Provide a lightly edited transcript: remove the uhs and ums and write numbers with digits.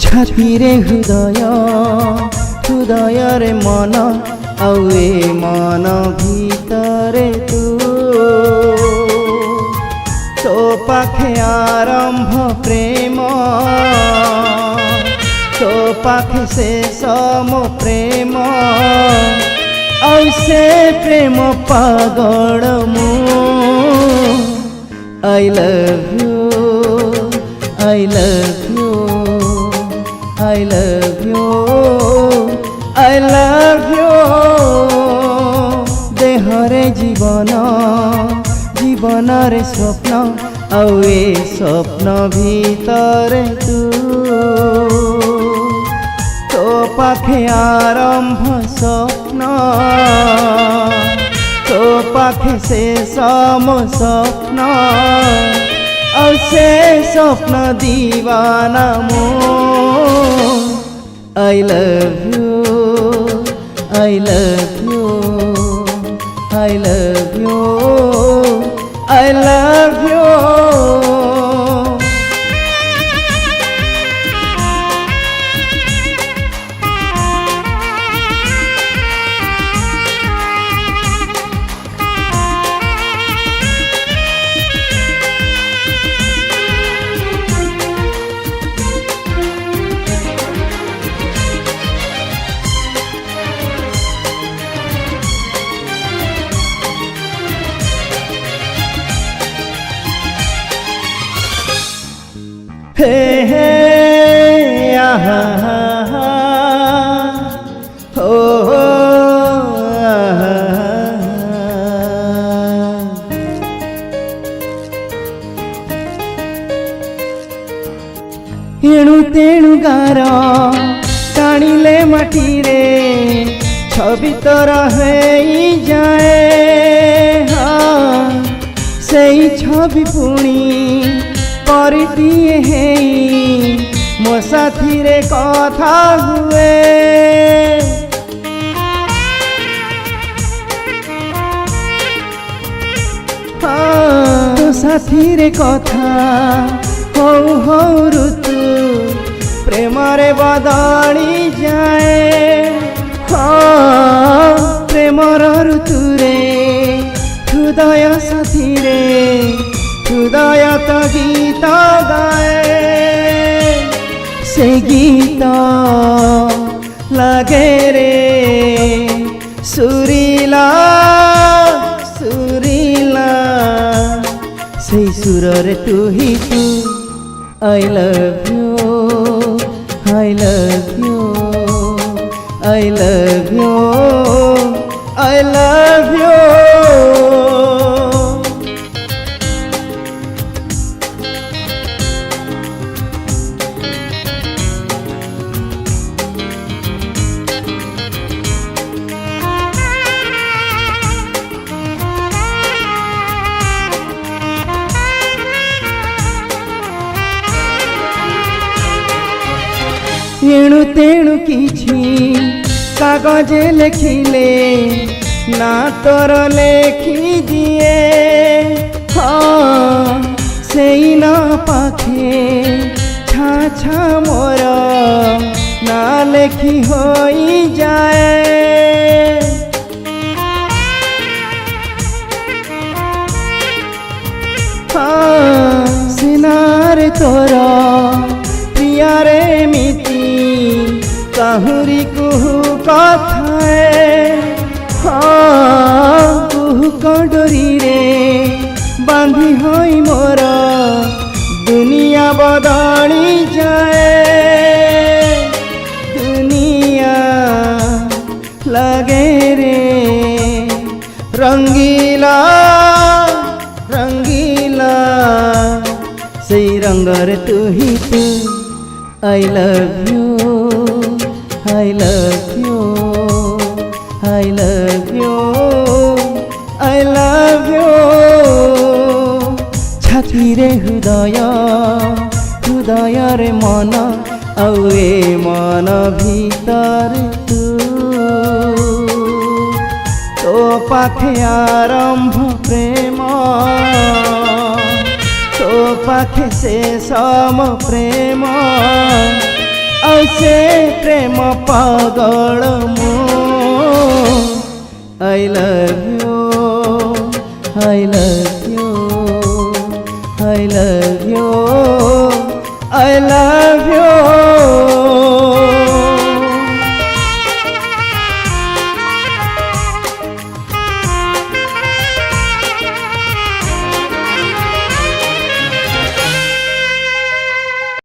छातीरे हृदय हृदय रे मन आउ ए मन भीतरे तू तो पाखे आरंभ प्रेम तो पाखे शेष मो प्रेम ऐसे प्रेम पागल मु I love you I love you I love you I love you Dehre जीवन जीवन रे स्वप्न आउ ए स्वप्न भीतर तू तो पाखे आरंभ स्वप्न तो पाखे शेष मो स्वप्न और से स्वप्न दीवाना मो I love you I love you I love you I love you Hey hey ah oh एणु तेणु गार टाणिले माटी रे छवि तो रही जाए हाँ सेई छवि पुणी परिदिए है मो साथी रे कथा हुए हाँ तो साथी रे कथा हो हो ऋतु प्रेम रे बदली जाए हाँ प्रेम ऋतु रे हृदय साथी रे हृदय तो गीत गाए से गीत लगे रे सुरीला सुरीला से सुर रे तू ही तू I love you I love you I love you I love you एणु तेणु किछि कागजे लिखिले ना तोर लेखि दिए हाँ सेई ना पाखे छा छा मोर ना लेखि होई जाए हाँ सिनार तोर प्रिया रे मिति काहुरी कुहू कथाए हाँ कुहू कंडोरी रे बांधी होई मोर दुनिया बदली जाए दुनिया लगे रे रंगीला रंगीला से रंगर तू ही तू I love you I love you I love you I love you छाती रे हृदय हृदय रे मन आउ ए मन भीतर तू तो पाखे आरंभ प्रेम तो पाखे शेष मो प्रेम ऐसे प्रेम पागल मु I love you, I love you, I love you, I love you.